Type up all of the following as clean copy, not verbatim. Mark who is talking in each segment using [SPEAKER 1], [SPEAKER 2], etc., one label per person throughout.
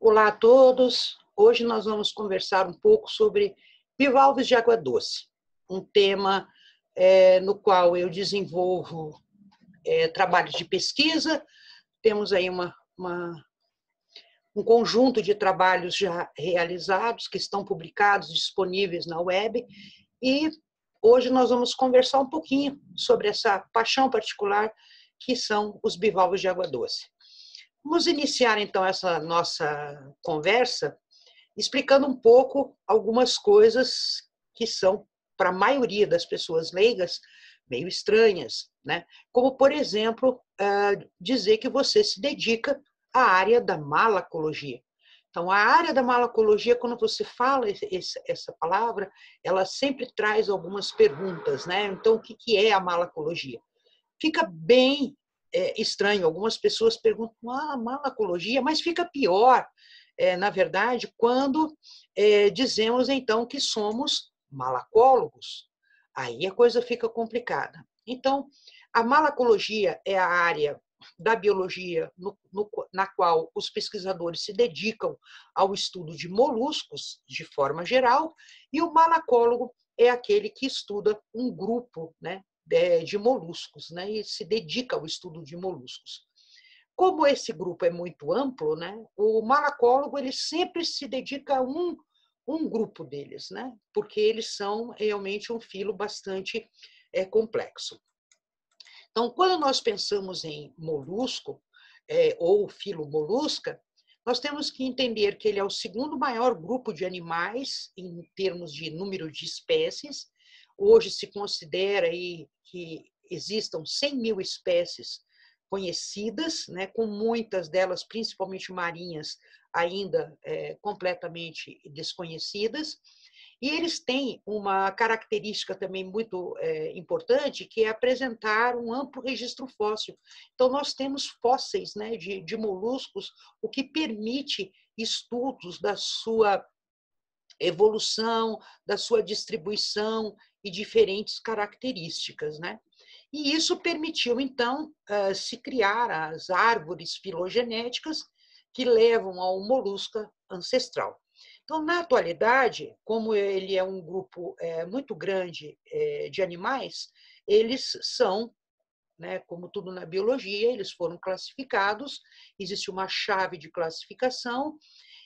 [SPEAKER 1] Olá a todos. Hoje nós vamos conversar um pouco sobre bivalves de água doce, um tema no qual eu desenvolvo trabalhos de pesquisa. Temos aí um conjunto de trabalhos já realizados, que estão publicados, disponíveis na web, e hoje nós vamos conversar um pouquinho sobre essa paixão particular que são os bivalves de água doce. Vamos iniciar, então, essa nossa conversa explicando um pouco algumas coisas que são, para a maioria das pessoas leigas, meio estranhas, né? Como, por exemplo, dizer que você se dedica à área da malacologia. Então, a área da malacologia, quando você fala essa palavra, ela sempre traz algumas perguntas, né? Então, o que é a malacologia? Fica bem estranho. Algumas pessoas perguntam, malacologia, mas fica pior, na verdade, quando dizemos, então, que somos malacólogos. Aí a coisa fica complicada. Então, a malacologia é a área da biologia na qual os pesquisadores se dedicam ao estudo de moluscos, de forma geral, e o malacólogo é aquele que estuda um grupo, né, de moluscos, né, e se dedica ao estudo de moluscos. Como esse grupo é muito amplo, né, o malacólogo ele sempre se dedica a um grupo deles, né, porque eles são realmente um filo bastante complexo. Então, quando nós pensamos em molusco, ou filo molusca, nós temos que entender que ele é o segundo maior grupo de animais em termos de número de espécies. Hoje se considera aí que existam 100 mil espécies conhecidas, né, com muitas delas, principalmente marinhas, ainda completamente desconhecidas. E eles têm uma característica também muito importante, que é apresentar um amplo registro fóssil. Então, nós temos fósseis, né, de moluscos, o que permite estudos da sua evolução, da sua distribuição e diferentes características, né? E isso permitiu, então, se criar as árvores filogenéticas que levam ao molusco ancestral. Então, na atualidade, como ele é um grupo muito grande de animais, eles são, né, como tudo na biologia, eles foram classificados, existe uma chave de classificação,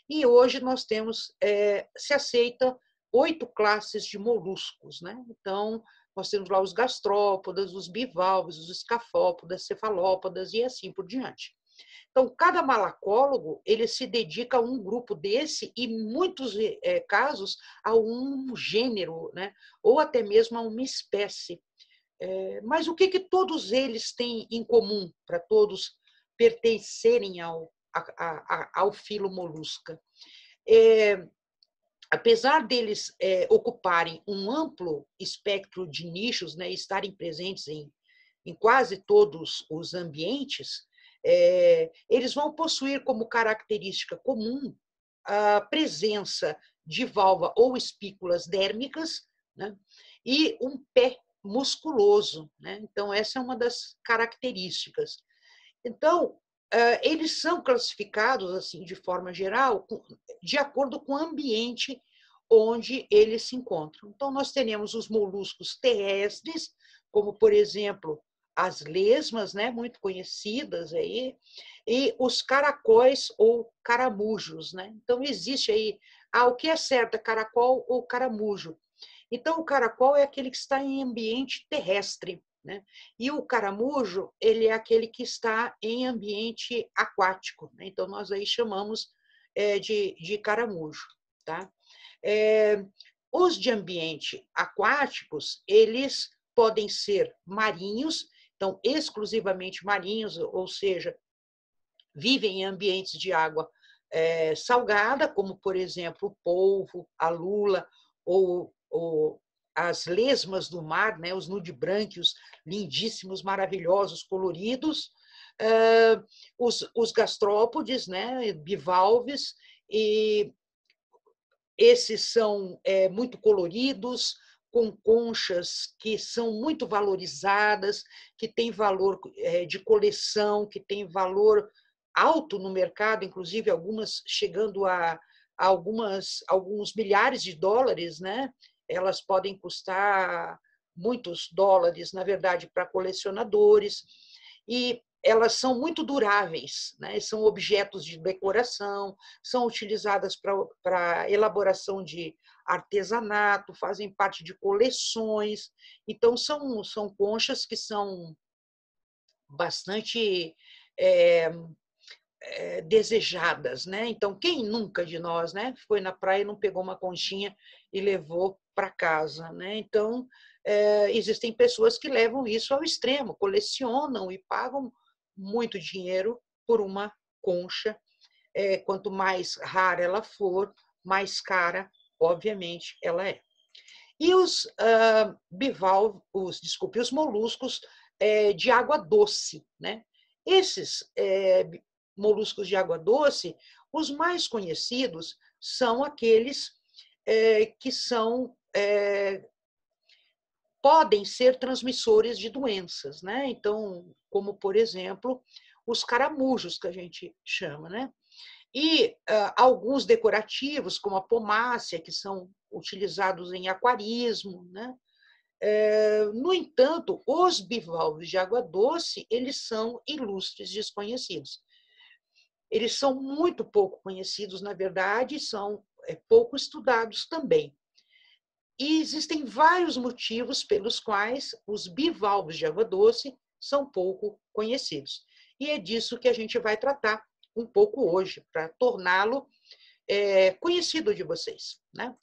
[SPEAKER 1] e hoje nós temos, se aceita 8 classes de moluscos, né? Então, nós temos lá os gastrópodas, os bivalves, os escafópodas, cefalópodas e assim por diante. Então, cada malacólogo, ele se dedica a um grupo desse e, em muitos casos, a um gênero, né? Ou até mesmo a uma espécie. Mas o que todos eles têm em comum, para todos pertencerem ao filo molusca? Apesar deles ocuparem um amplo espectro de nichos, né, estarem presentes em quase todos os ambientes, eles vão possuir como característica comum a presença de valva ou espículas dérmicas, né, e um pé musculoso, né? Então, essa é uma das características. Então, eles são classificados, assim, de forma geral, de acordo com o ambiente onde eles se encontram. Então, nós teremos os moluscos terrestres, como, por exemplo, as lesmas, né, muito conhecidas aí, e os caracóis ou caramujos, né? Então, existe aí, o que é certo, é caracol ou caramujo. Então, o caracol é aquele que está em ambiente terrestre, né? E o caramujo, ele é aquele que está em ambiente aquático, né? Então, nós aí chamamos de caramujo, tá? Os de ambiente aquáticos, eles podem ser marinhos, então, exclusivamente marinhos, ou seja, vivem em ambientes de água salgada, como, por exemplo, o polvo, a lula, ou as lesmas do mar, né, os nudibrânquios lindíssimos, maravilhosos, coloridos, os gastrópodes, né, bivalves, e esses são muito coloridos, com conchas que são muito valorizadas, que têm valor de coleção, que têm valor alto no mercado, inclusive algumas chegando a alguns milhares de dólares, né? Elas podem custar muitos dólares, na verdade, para colecionadores, e elas são muito duráveis, né? São objetos de decoração, são utilizadas para elaboração de artesanato, fazem parte de coleções. Então, são conchas que são bastante desejadas, né? Então, quem nunca de nós, né, foi na praia e não pegou uma conchinha e levou para casa, né? Então, existem pessoas que levam isso ao extremo, colecionam e pagam muito dinheiro por uma concha. Quanto mais rara ela for, mais cara, obviamente, ela é. E os bivalves, os moluscos de água doce, né? Esses moluscos de água doce, os mais conhecidos são aqueles que podem ser transmissores de doenças, né? Então, como por exemplo, os caramujos que a gente chama, né? E alguns decorativos, como a pomácea, que são utilizados em aquarismo, né? No entanto, os bivalves de água doce, eles são ilustres desconhecidos. Eles são muito pouco conhecidos, na verdade, e são pouco estudados também. E existem vários motivos pelos quais os bivalves de água doce são pouco conhecidos. E é disso que a gente vai tratar um pouco hoje, para torná-lo conhecido de vocês, né?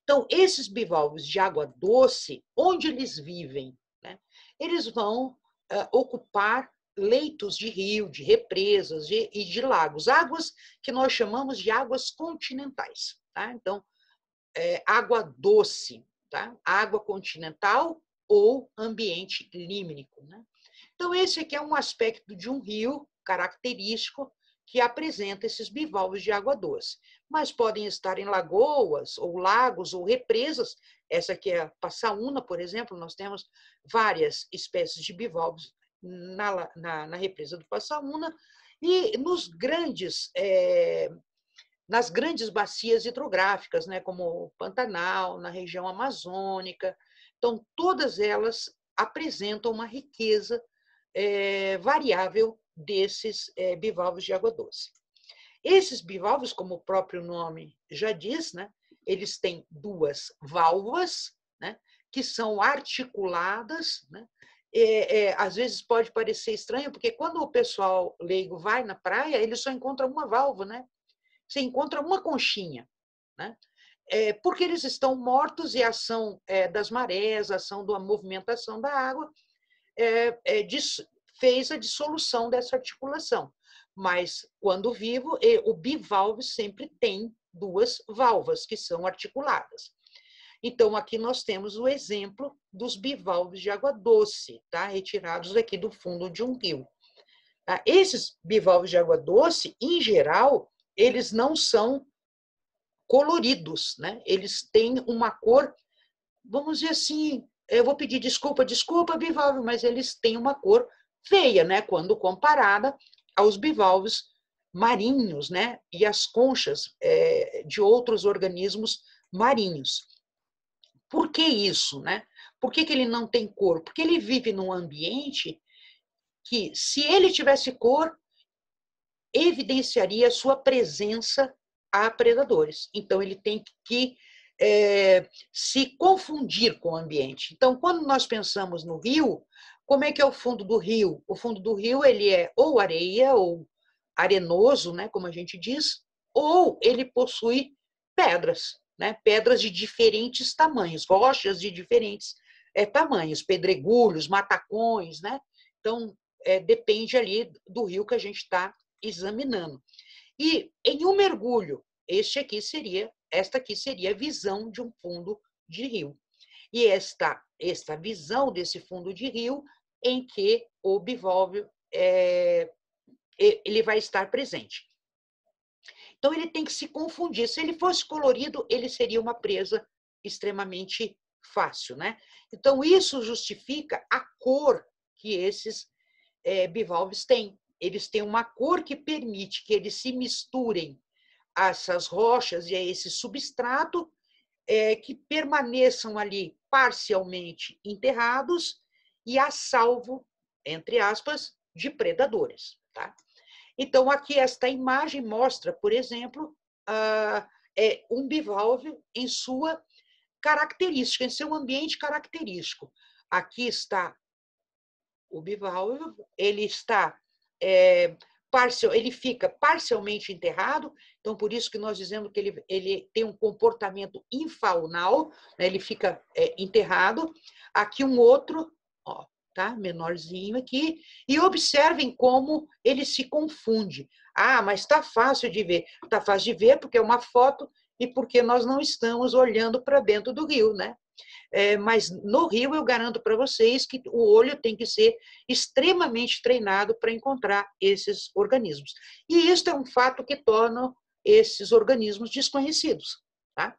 [SPEAKER 1] Então, esses bivalves de água doce, onde eles vivem? Né? Eles vão ocupar leitos de rio, de represas e de lagos, águas que nós chamamos de águas continentais. Tá? Então, água doce, tá? Água continental ou ambiente límnico. Né? Então, esse aqui é um aspecto de um rio característico que apresenta esses bivalves de água doce. Mas podem estar em lagoas, ou lagos, ou represas. Essa aqui é a Passaúna, por exemplo, nós temos várias espécies de bivalves na represa do Passaúna, e nas grandes bacias hidrográficas, né, como o Pantanal, na região amazônica. Então, todas elas apresentam uma riqueza variável desses bivalves de água doce. Esses bivalves, como o próprio nome já diz, né, eles têm duas válvulas, né, que são articuladas, né? Às vezes pode parecer estranho, porque quando o pessoal leigo vai na praia, ele só encontra uma válvula, né? Você encontra uma conchinha, né? Porque eles estão mortos e a ação das marés, a ação da movimentação da água fez a dissolução dessa articulação. Mas, quando vivo, o bivalve sempre tem duas válvulas que são articuladas. Então, aqui nós temos o exemplo dos bivalves de água doce, tá? Retirados aqui do fundo de um rio. Tá? Esses bivalves de água doce, em geral, eles não são coloridos, né? Eles têm uma cor, vamos dizer assim, eu vou pedir desculpa, bivalve, mas eles têm uma cor feia, né? Quando comparada aos bivalves marinhos, né? E as conchas de outros organismos marinhos. Por que isso, né? Por que ele não tem cor? Porque ele vive num ambiente que, se ele tivesse cor, evidenciaria a sua presença a predadores. Então, ele tem que se confundir com o ambiente. Então, quando nós pensamos no rio, como é que é o fundo do rio? O fundo do rio ele é ou areia, ou arenoso, né, como a gente diz, ou ele possui pedras, né, pedras de diferentes tamanhos, rochas de diferentes tamanhos, pedregulhos, matacões, né? Então, depende ali do rio que a gente está examinando. E em um mergulho, esta aqui seria a visão de um fundo de rio. E esta visão desse fundo de rio em que o bivalve ele vai estar presente. Então, ele tem que se confundir. Se ele fosse colorido, ele seria uma presa extremamente fácil, né? Então, isso justifica a cor que esses bivalves têm. eles têm uma cor que permite que eles se misturem a essas rochas e a esse substrato, que permaneçam ali parcialmente enterrados e a salvo, entre aspas, de predadores. Tá? Então, aqui esta imagem mostra, por exemplo, um bivalve em sua característica, em seu ambiente característico. Aqui está o bivalve, ele está ele fica parcialmente enterrado, então por isso que nós dizemos que ele tem um comportamento infaunal, né? Ele fica enterrado. Aqui um outro, ó, tá? Menorzinho aqui, e observem como ele se confunde. Ah, mas está fácil de ver. Está fácil de ver porque é uma foto e porque nós não estamos olhando para dentro do rio, né? Mas no rio eu garanto para vocês que o olho tem que ser extremamente treinado para encontrar esses organismos. E isso é um fato que torna esses organismos desconhecidos. Tá?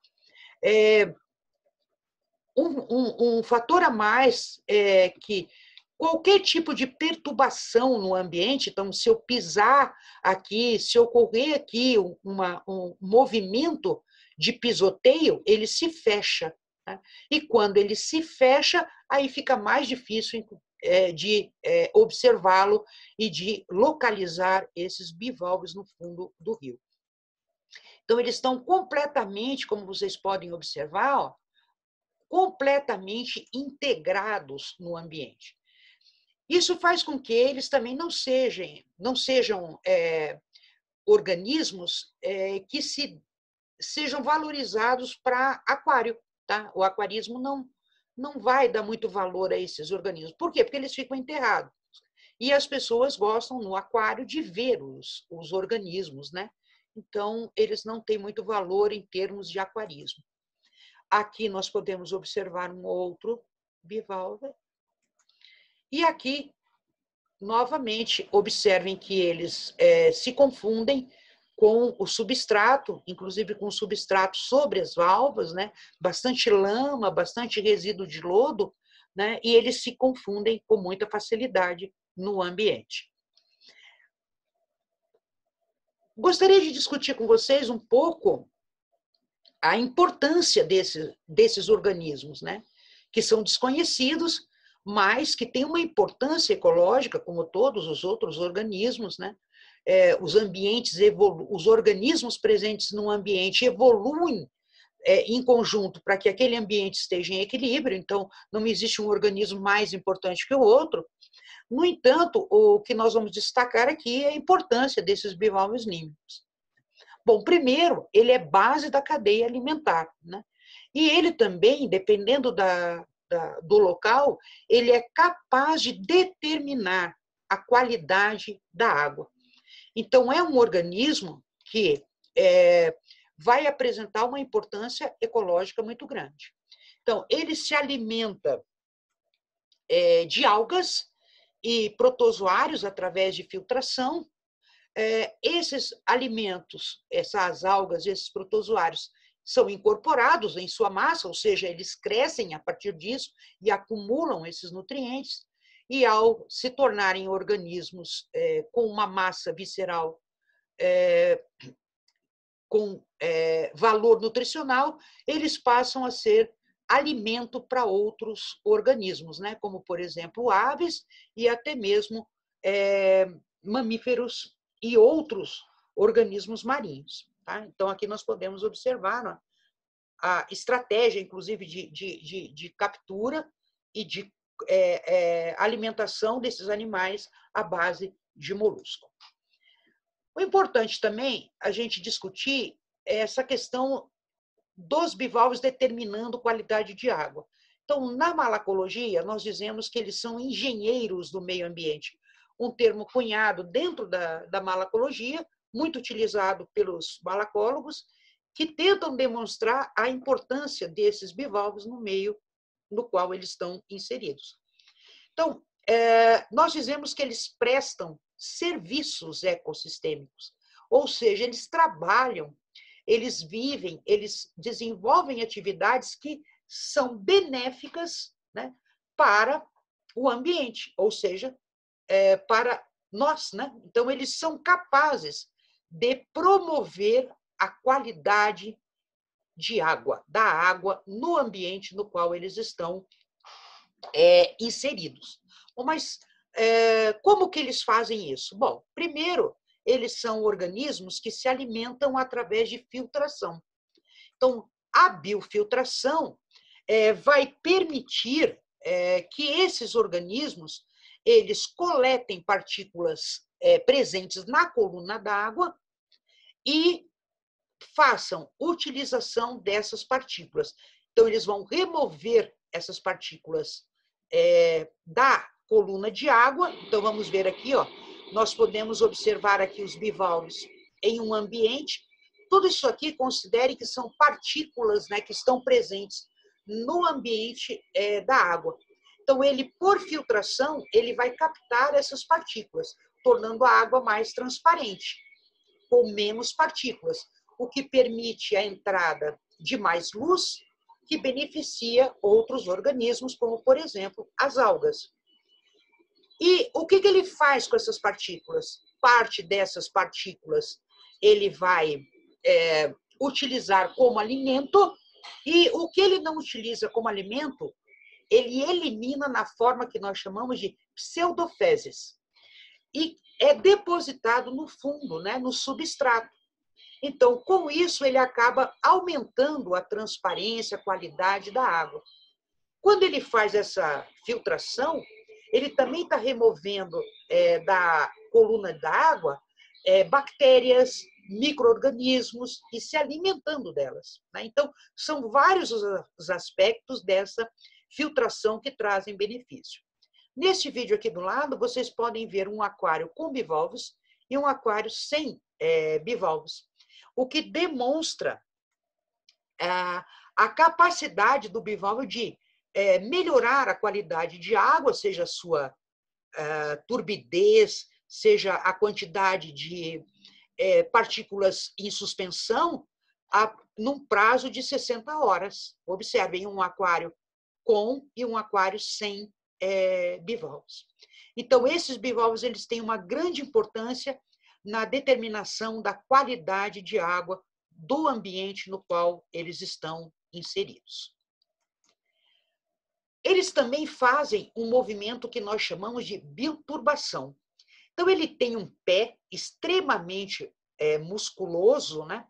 [SPEAKER 1] Um fator a mais é que qualquer tipo de perturbação no ambiente, então, se eu pisar aqui, se ocorrer aqui um movimento de pisoteio, ele se fecha. Tá? E quando ele se fecha, aí fica mais difícil de observá-lo e de localizar esses bivalves no fundo do rio. Então, eles estão completamente, como vocês podem observar, ó, completamente integrados no ambiente. Isso faz com que eles também não sejam organismos que sejam valorizados para aquário. Tá? O aquarismo não vai dar muito valor a esses organismos. Por quê? Porque eles ficam enterrados. E as pessoas gostam no aquário de ver os organismos, né? Então, eles não têm muito valor em termos de aquarismo. Aqui nós podemos observar um outro bivalve. E aqui, novamente, observem que eles se confundem com o substrato, inclusive com o substrato sobre as valvas, né? Bastante lama, bastante resíduo de lodo, né? E eles se confundem com muita facilidade no ambiente. Gostaria de discutir com vocês um pouco a importância desses organismos, né? Que são desconhecidos, mas que têm uma importância ecológica, como todos os outros organismos, né? Os organismos presentes no ambiente evoluem em conjunto para que aquele ambiente esteja em equilíbrio, então não existe um organismo mais importante que o outro. No entanto, o que nós vamos destacar aqui é a importância desses bivalves nímicos. Bom, primeiro, ele é base da cadeia alimentar, né? E ele também, dependendo do local, ele é capaz de determinar a qualidade da água. Então, é um organismo que vai apresentar uma importância ecológica muito grande. Então, ele se alimenta de algas e protozoários através de filtração. Esses alimentos, essas algas, esses protozoários, são incorporados em sua massa, ou seja, eles crescem a partir disso e acumulam esses nutrientes, e ao se tornarem organismos com uma massa visceral com valor nutricional, eles passam a ser alimento para outros organismos, né? Como, por exemplo, aves e até mesmo mamíferos e outros organismos marinhos. Tá? Então, aqui nós podemos observar a estratégia, inclusive, de captura e de alimentação desses animais à base de molusco. O importante também a gente discutir é essa questão dos bivalves determinando qualidade de água. Então, na malacologia, nós dizemos que eles são engenheiros do meio ambiente, um termo cunhado dentro da malacologia, muito utilizado pelos malacólogos, que tentam demonstrar a importância desses bivalves no meio no qual eles estão inseridos. Então, nós dizemos que eles prestam serviços ecossistêmicos, ou seja, eles trabalham, eles vivem, eles desenvolvem atividades que são benéficas, né, para o ambiente, ou seja, para nós, né? Então, eles são capazes de promover a qualidade de água, da água no ambiente no qual eles estão inseridos. Bom, mas como que eles fazem isso? Bom, primeiro, eles são organismos que se alimentam através de filtração. Então, a biofiltração vai permitir que esses organismos eles coletem partículas presentes na coluna d'água e façam utilização dessas partículas. Então, eles vão remover essas partículas da coluna de água. Então, vamos ver aqui, ó, nós podemos observar aqui os bivalves em um ambiente. Tudo isso aqui, considere que são partículas, né, que estão presentes no ambiente da água. Então, ele, por filtração, ele vai captar essas partículas, tornando a água mais transparente, com menos partículas, o que permite a entrada de mais luz, que beneficia outros organismos, como, por exemplo, as algas. E o que ele faz com essas partículas? Parte dessas partículas ele vai utilizar como alimento, e o que ele não utiliza como alimento, ele elimina na forma que nós chamamos de pseudofezes. E é depositado no fundo, né, no substrato. Então, com isso, ele acaba aumentando a transparência, a qualidade da água. Quando ele faz essa filtração, ele também está removendo da coluna da água bactérias, micro-organismos e se alimentando delas, né? Então, são vários os aspectos dessa filtração que trazem benefício. Neste vídeo aqui do lado, vocês podem ver um aquário com bivalves e um aquário sem bivalves, o que demonstra a capacidade do bivalve de melhorar a qualidade de água, seja a sua turbidez, seja a quantidade de partículas em suspensão, num prazo de 60 horas. Observem um aquário com e um aquário sem bivalves. Então, esses bivalves eles têm uma grande importância na determinação da qualidade de água do ambiente no qual eles estão inseridos. Eles também fazem um movimento que nós chamamos de bioturbação. Então, ele tem um pé extremamente musculoso, né?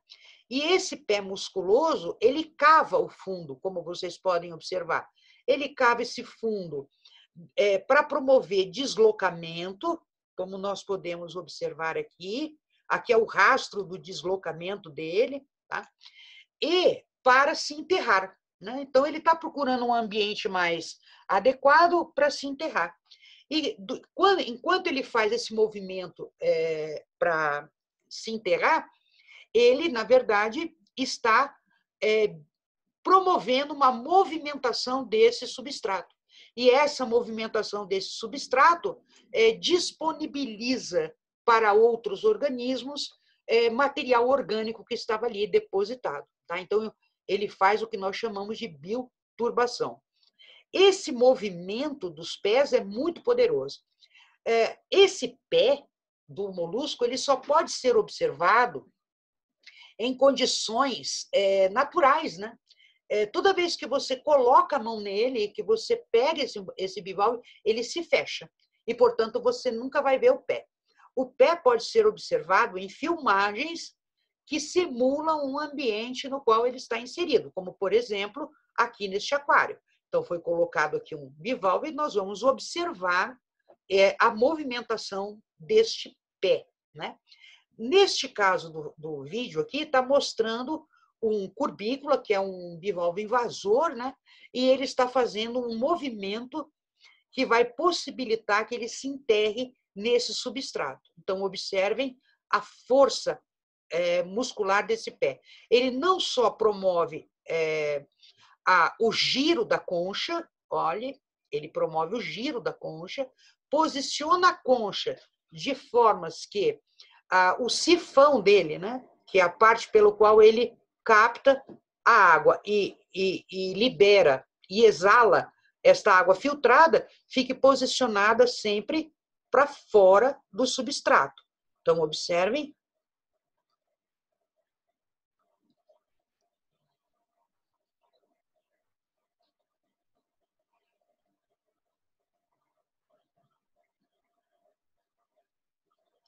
[SPEAKER 1] E esse pé musculoso, ele cava o fundo, como vocês podem observar. Ele cava esse fundo para promover deslocamento, como nós podemos observar aqui. Aqui é o rastro do deslocamento dele, tá? E para se enterrar, né? Então, ele está procurando um ambiente mais adequado para se enterrar. E enquanto ele faz esse movimento para se enterrar, ele, na verdade, está promovendo uma movimentação desse substrato. E essa movimentação desse substrato disponibiliza para outros organismos material orgânico que estava ali depositado, tá? Então, ele faz o que nós chamamos de bioturbação. Esse movimento dos pés é muito poderoso. Esse pé do molusco ele só pode ser observado em condições naturais, né? Toda vez que você coloca a mão nele, que você pega esse bivalve, ele se fecha. E, portanto, você nunca vai ver o pé. O pé pode ser observado em filmagens que simulam um ambiente no qual ele está inserido, como, por exemplo, aqui neste aquário. Então, foi colocado aqui um bivalve e nós vamos observar a movimentação deste pé, né? Neste caso do vídeo aqui, está mostrando um curbícula, que é um bivalve invasor, né? E ele está fazendo um movimento que vai possibilitar que ele se enterre nesse substrato. Então, observem a força muscular desse pé. Ele não só promove o giro da concha, olhe, ele promove o giro da concha, posiciona a concha de formas que o sifão dele, né, que é a parte pelo qual ele capta a água e libera e exala esta água filtrada, fique posicionada sempre para fora do substrato. Então, observem.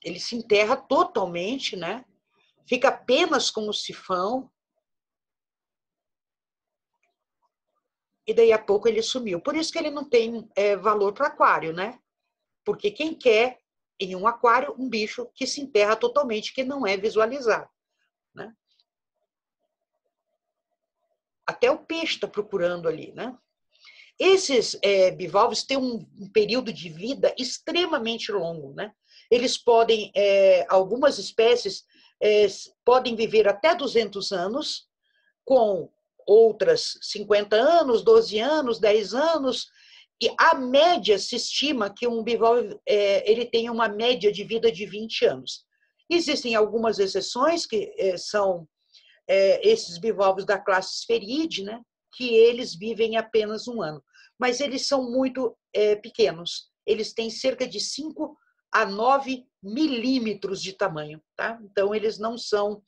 [SPEAKER 1] Ele se enterra totalmente, né? Fica apenas com o sifão. E daí a pouco ele sumiu. Por isso que ele não tem valor para aquário, né? Porque quem quer em um aquário um bicho que se enterra totalmente, que não é visualizado, né? Até o peixe está procurando ali, né? Esses bivalves têm um período de vida extremamente longo, né? Eles podem, algumas espécies podem viver até 200 anos, com outras 50 anos, 12 anos, 10 anos, e a média se estima que um bivalve ele tem uma média de vida de 20 anos. Existem algumas exceções, que são esses bivalves da classe Spheridae, né, que eles vivem apenas um ano. Mas eles são muito pequenos. Eles têm cerca de 5 a 9 milímetros de tamanho. Tá? Então, eles não são,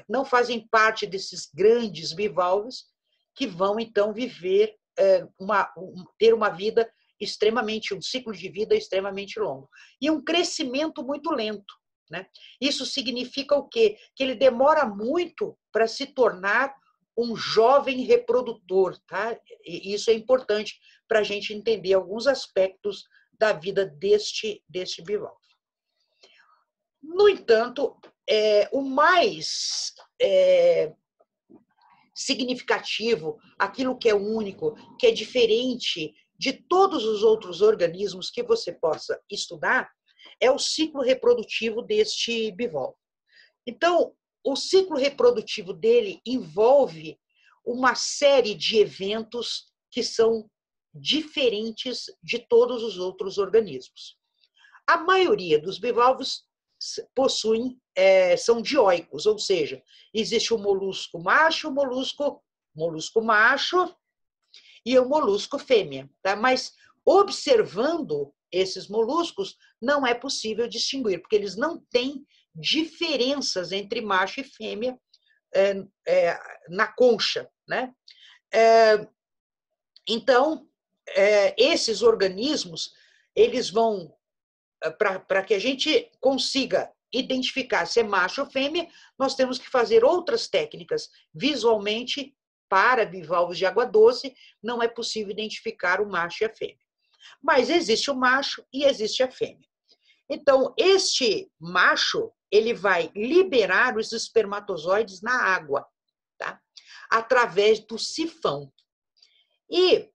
[SPEAKER 1] não fazem parte desses grandes bivalves que vão, então, viver, ter uma vida extremamente, um ciclo de vida extremamente longo. E um crescimento muito lento. Né? Isso significa o quê? Que ele demora muito para se tornar um jovem reprodutor. Tá? E isso é importante para a gente entender alguns aspectos da vida deste bivalve. No entanto, o mais significativo, aquilo que é único, que é diferente de todos os outros organismos que você possa estudar, é o ciclo reprodutivo deste bivalve. Então, o ciclo reprodutivo dele envolve uma série de eventos que são diferentes de todos os outros organismos. A maioria dos bivalves são dioicos, ou seja, existe o molusco macho, molusco macho e o molusco fêmea. Tá? Mas observando esses moluscos, não é possível distinguir, porque eles não têm diferenças entre macho e fêmea na concha. Né? Então, esses organismos, eles vão, para que a gente consiga identificar se é macho ou fêmea, nós temos que fazer outras técnicas. Visualmente, para bivalves de água doce, não é possível identificar o macho e a fêmea. Mas existe o macho e existe a fêmea. Então, este macho, ele vai liberar os espermatozoides na água, tá? Através do sifão. E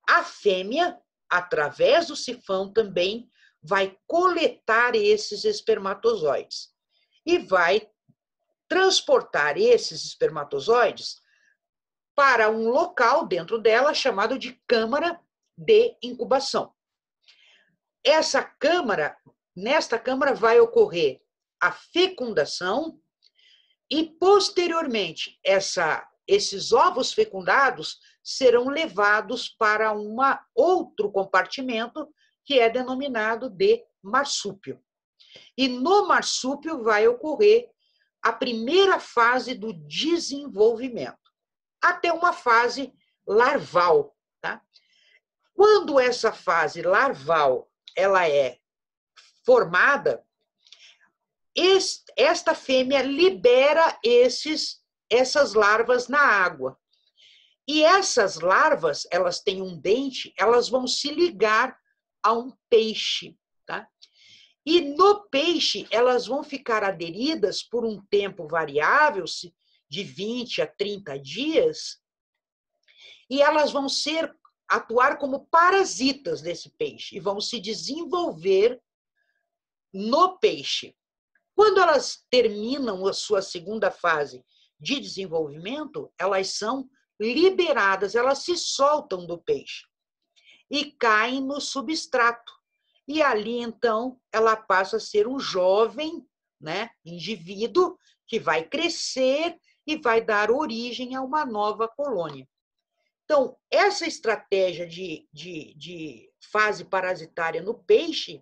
[SPEAKER 1] a fêmea, através do sifão também, vai coletar esses espermatozoides e vai transportar esses espermatozoides para um local dentro dela chamado de câmara de incubação. Nesta câmara vai ocorrer a fecundação e, posteriormente, esses ovos fecundados serão levados para outro compartimento que é denominado de marsúpio. E no marsúpio vai ocorrer a primeira fase do desenvolvimento, até uma fase larval. Tá? Quando essa fase larval ela é formada, esta fêmea libera essas larvas na água. E essas larvas, elas têm um dente, elas vão se ligar a um peixe. Tá? E no peixe, elas vão ficar aderidas por um tempo variável, de 20 a 30 dias, e elas vão atuar como parasitas desse peixe, e vão se desenvolver no peixe. Quando elas terminam a sua segunda fase de desenvolvimento, elas são liberadas, elas se soltam do peixe e caem no substrato. E ali, então, ela passa a ser um jovem, né, indivíduo que vai crescer e vai dar origem a uma nova colônia. Então, essa estratégia de fase parasitária no peixe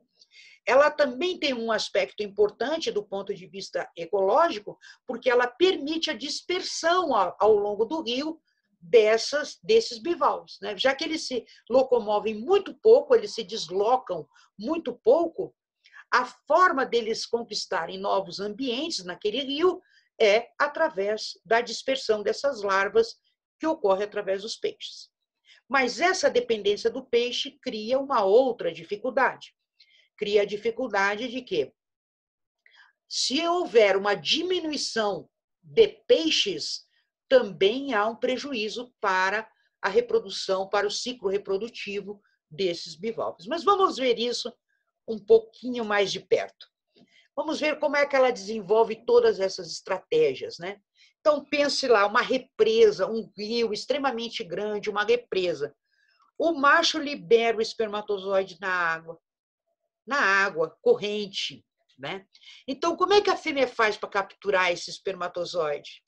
[SPEAKER 1] ela também tem um aspecto importante do ponto de vista ecológico, porque ela permite a dispersão ao longo do rio desses bivalves, né? Já que eles se locomovem muito pouco, eles se deslocam muito pouco, a forma deles conquistarem novos ambientes naquele rio é através da dispersão dessas larvas que ocorre através dos peixes. Mas essa dependência do peixe cria uma outra dificuldade. Cria a dificuldade de que, se houver uma diminuição de peixes, também há um prejuízo para a reprodução, para o ciclo reprodutivo desses bivalves. Mas vamos ver isso um pouquinho mais de perto. Vamos ver como é que ela desenvolve todas essas estratégias, né? Então, pense lá, uma represa, um rio extremamente grande, uma represa. O macho libera o espermatozoide na água corrente, né? Então, como é que a fêmea faz para capturar esse espermatozoide?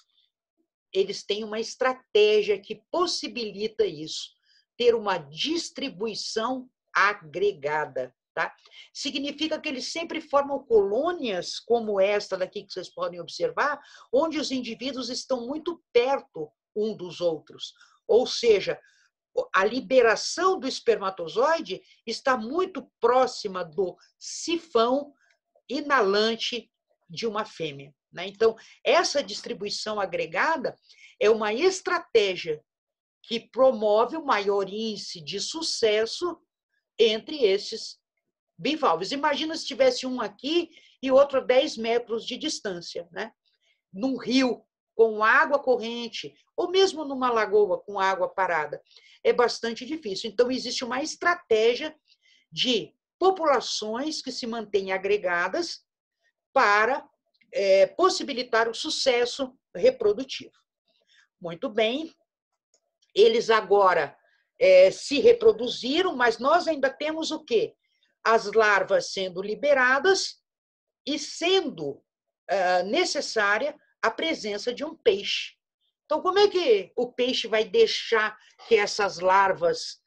[SPEAKER 1] Eles têm uma estratégia que possibilita isso, ter uma distribuição agregada. Tá? Significa que eles sempre formam colônias, como esta daqui que vocês podem observar, onde os indivíduos estão muito perto um dos outros. Ou seja, a liberação do espermatozoide está muito próxima do sifão inalante de uma fêmea. Né? Então, essa distribuição agregada é uma estratégia que promove o maior índice de sucesso entre esses bivalves. Imagina se tivesse um aqui e outro a 10 metros de distância, né? Num rio com água corrente, ou mesmo numa lagoa com água parada. É bastante difícil. Então, existe uma estratégia de populações que se mantêm agregadas para possibilitar o sucesso reprodutivo. Muito bem, eles agora se reproduziram, mas nós ainda temos o quê? As larvas sendo liberadas e sendo necessária a presença de um peixe. Então, como é que o peixe vai deixar que essas larvas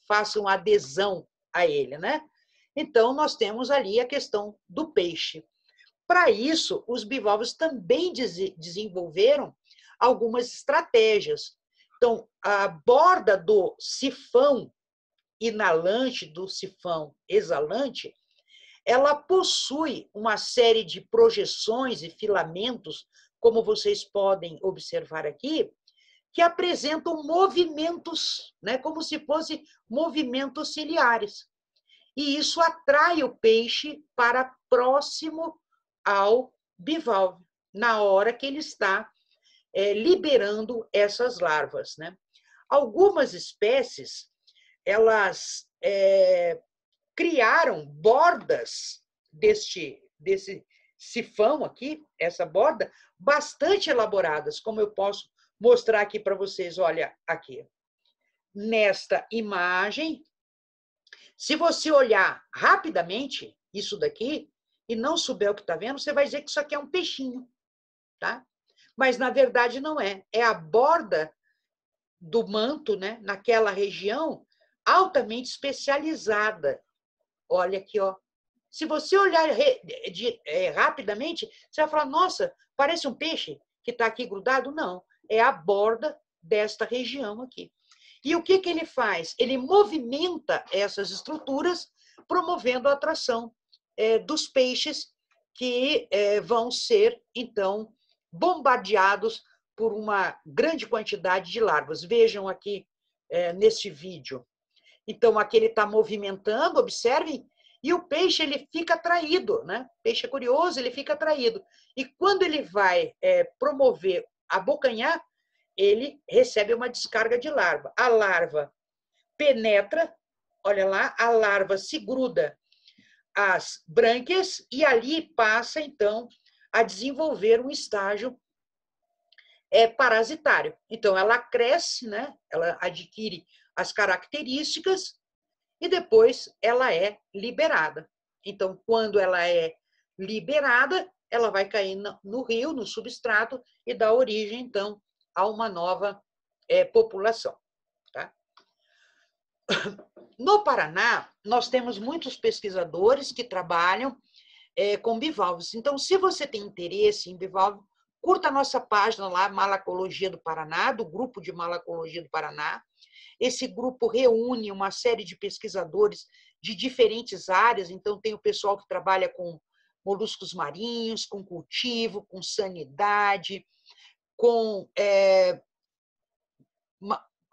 [SPEAKER 1] façam adesão a ele, né? Então, nós temos ali a questão do peixe. Para isso, os bivalves também desenvolveram algumas estratégias. Então, a borda do sifão inalante, do sifão exalante, ela possui uma série de projeções e filamentos, como vocês podem observar aqui, que apresentam movimentos, né, como se fossem movimentos ciliares. E isso atrai o peixe para próximo ao bivalve, na hora que ele está liberando essas larvas. Né? Algumas espécies, elas criaram bordas desse sifão aqui, essa borda, bastante elaboradas, como eu posso mostrar aqui para vocês. Olha aqui. Nesta imagem, se você olhar rapidamente isso daqui e não souber o que está vendo, você vai dizer que isso aqui é um peixinho, tá? Mas, na verdade, não é. É a borda do manto, né, naquela região, altamente especializada. Olha aqui, ó. Se você olhar rapidamente, você vai falar, nossa, parece um peixe que está aqui grudado. Não, é a borda desta região aqui. E o que ele faz? Ele movimenta essas estruturas, promovendo a atração dos peixes que vão ser, então, bombardeados por uma grande quantidade de larvas. Vejam aqui neste vídeo. Então, aqui ele está movimentando, observem, e o peixe ele fica atraído, né? O peixe é curioso, ele fica atraído. E quando ele vai promover, abocanhar, ele recebe uma descarga de larva. A larva penetra, olha lá, a larva se gruda às brânquias e ali passa, então, a desenvolver um estágio parasitário. Então, ela cresce, né? Ela adquire as características e depois ela é liberada. Então, quando ela é liberada, ela vai cair no rio, no substrato, e dá origem, então, a uma nova população. Tá? No Paraná, nós temos muitos pesquisadores que trabalham com bivalves. Então, se você tem interesse em bivalve, curta a nossa página lá, Malacologia do Paraná, do Grupo de Malacologia do Paraná. Esse grupo reúne uma série de pesquisadores de diferentes áreas, então tem o pessoal que trabalha com moluscos marinhos, com cultivo, com sanidade, com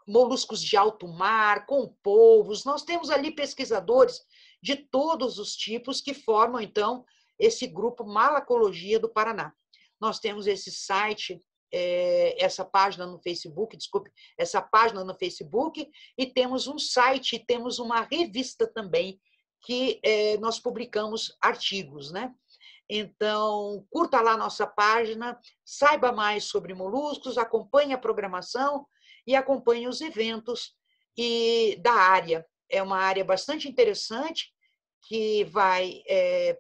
[SPEAKER 1] moluscos de alto mar, com polvos. Nós temos ali pesquisadores de todos os tipos que formam, então, esse grupo Malacologia do Paraná. Nós temos esse site, essa página no Facebook, desculpe, essa página no Facebook, e temos um site, temos uma revista também, que nós publicamos artigos, né? Então, curta lá nossa página, saiba mais sobre moluscos, acompanhe a programação e acompanhe os eventos da área. É uma área bastante interessante que vai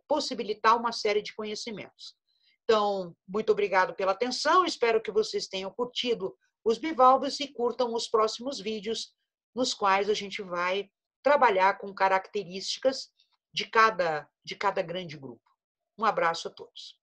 [SPEAKER 1] possibilitar uma série de conhecimentos. Então, muito obrigado pela atenção, espero que vocês tenham curtido os bivalves e curtam os próximos vídeos, nos quais a gente vai trabalhar com características de cada grande grupo. Um abraço a todos.